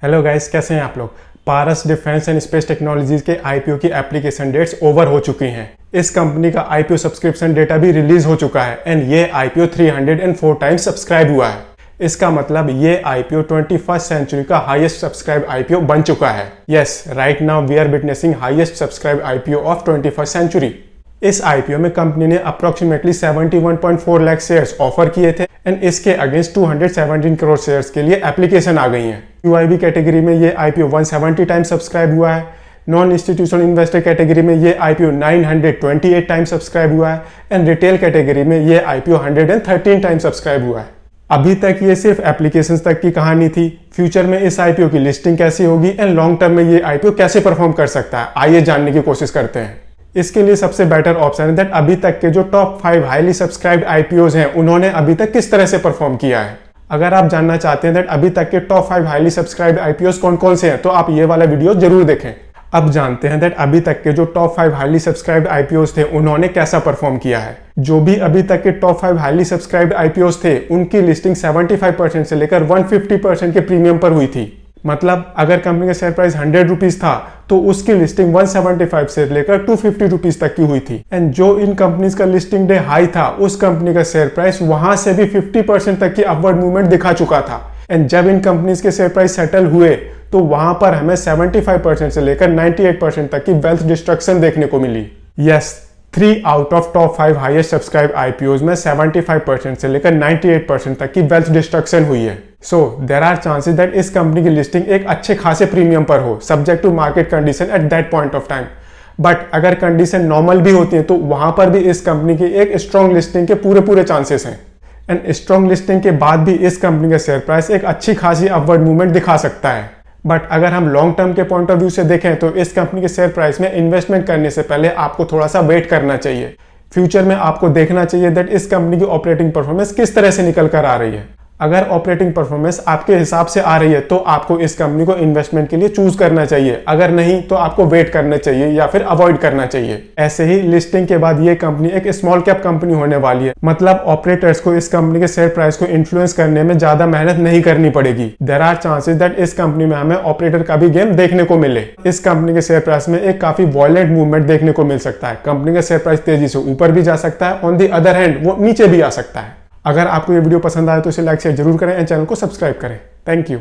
Hello guys, कैसे हैं आप लोग। पारस डिफेंस एंड स्पेस टेक्नोलॉजीज के आईपीओ की एप्लीकेशन डेट्स ओवर हो चुकी हैं। इस कंपनी का आईपीओ सब्सक्रिप्शन डेटा भी रिलीज हो चुका है एंड ये आईपीओ 304 टाइम्स सब्सक्राइब हुआ है। इसका मतलब ये आईपीओ 21st सेंचुरी का हाईएस्ट सब्सक्राइब आईपीओ बन चुका है। Yes, right now we are witnessing highest subscribe IPO of 21st century. इस आईपीओ में कंपनी ने अप्रोक्सीमेटली 71.4 लाख शेयर्स ऑफर किए थे एंड इसके अगेंस्ट 217 करोड़ शेयर्स के लिए एप्लीकेशन आ गई हैं। यूआईबी कैटेगरी में ये आईपीओ 170 टाइम्स सब्सक्राइब हुआ है। नॉन इंस्टीट्यूशनल इन्वेस्टर कैटेगरी में ये आईपीओ 928 टाइम्स सब्सक्राइब हुआ है एंड रिटेल कैटेगरी में ये आईपीओ 113 टाइम्स सब्सक्राइब हुआ है। अभी तक ये सिर्फ एप्लीकेशंस तक की कहानी थी। फ्यूचर में इस आईपीओ की लिस्टिंग कैसी होगी एंड लॉन्ग टर्म में ये आईपीओ कैसे परफॉर्म कर सकता है, आइए जानने की कोशिश करते हैं। इसके लिए सबसे बेटर ऑप्शन है दैट अभी तक के जो टॉप 5 हाईली सब्सक्राइब्ड आईपीओज हैं उन्होंने अभी तक किस तरह से परफॉर्म किया है। अगर आप जानना चाहते हैं दैट अभी तक के टॉप 5 हाईली सब्सक्राइब्ड आईपीओज कौन कौन से हैं तो आप ये वाला वीडियो जरूर देखें। अब जानते हैं दैट अभी तक के जो टॉप 5 हाईली सब्सक्राइब्ड आईपीओज थे उन्होंने कैसा परफॉर्म किया है। जो भी अभी तक के टॉप 5 हाईली सब्सक्राइब्ड आईपीओज थे उनकी लिस्टिंग 75% से लेकर 150% के प्रीमियम पर हुई थी। मतलब अगर कंपनी का शेयर प्राइस 100 रुपीज था तो उसकी लिस्टिंग 175 से लेकर 250 रुपीज तक की हुई थी। एंड जो इन कंपनीज का लिस्टिंग डे हाई था उस कंपनी का शेयर प्राइस वहां से भी 50% तक की अपवर्ड मूवमेंट दिखा चुका था। एंड जब इन कंपनीज के शेयर प्राइस सेटल हुए तो वहां पर हमें 75% से लेकर 98% तक की वेल्थ डिस्ट्रक्शन देखने को मिली। Yes, 3 out of top 5 highest subscribe IPOs में 75% से लेकर 98% तक की वेल्थ डिस्ट्रक्शन हुई है। So there are chances that इस कंपनी की लिस्टिंग एक अच्छे खासे प्रीमियम पर हो, subject to market condition at that point of time. But अगर कंडीशन नॉर्मल भी होती है तो वहां पर भी इस कंपनी की एक स्ट्रॉन्ग लिस्टिंग के पूरे चांसेस हैं। एंड स्ट्रॉन्ग लिस्टिंग के बाद भी इस कंपनी का शेयर प्राइस एक अच्छी खासी अपवर्ड मूवमेंट दिखा सकता है। बट अगर हम लॉन्ग टर्म के पॉइंट ऑफ व्यू से देखें तो इस कंपनी के शेयर प्राइस में इन्वेस्टमेंट करने से पहले आपको थोड़ा सा वेट करना चाहिए। फ्यूचर में आपको देखना चाहिए दैट इस कंपनी की ऑपरेटिंग परफॉर्मेंस किस तरह से निकल कर आ रही है। अगर ऑपरेटिंग परफॉर्मेंस आपके हिसाब से आ रही है तो आपको इस कंपनी को इन्वेस्टमेंट के लिए चूज करना चाहिए, अगर नहीं तो आपको वेट करना चाहिए या फिर अवॉइड करना चाहिए। ऐसे ही लिस्टिंग के बाद ये कंपनी एक स्मॉल कैप कंपनी होने वाली है, मतलब ऑपरेटर्स को इस कंपनी के शेयर प्राइस को इन्फ्लुएंस करने में ज्यादा मेहनत नहीं करनी पड़ेगी। देयर आर चांसेस दैट इस कंपनी में हमें ऑपरेटर का भी गेम देखने को मिले। इस कंपनी के शेयर प्राइस में एक काफी वॉयलेंट मूवमेंट देखने को मिल सकता है। कंपनी का शेयर प्राइस तेजी से ऊपर भी जा सकता है, ऑन दी अदर हैंड वो नीचे भी आ सकता है। अगर आपको ये वीडियो पसंद आए तो इसे लाइक शेयर जरूर करें एंड चैनल को सब्सक्राइब करें। Thank you.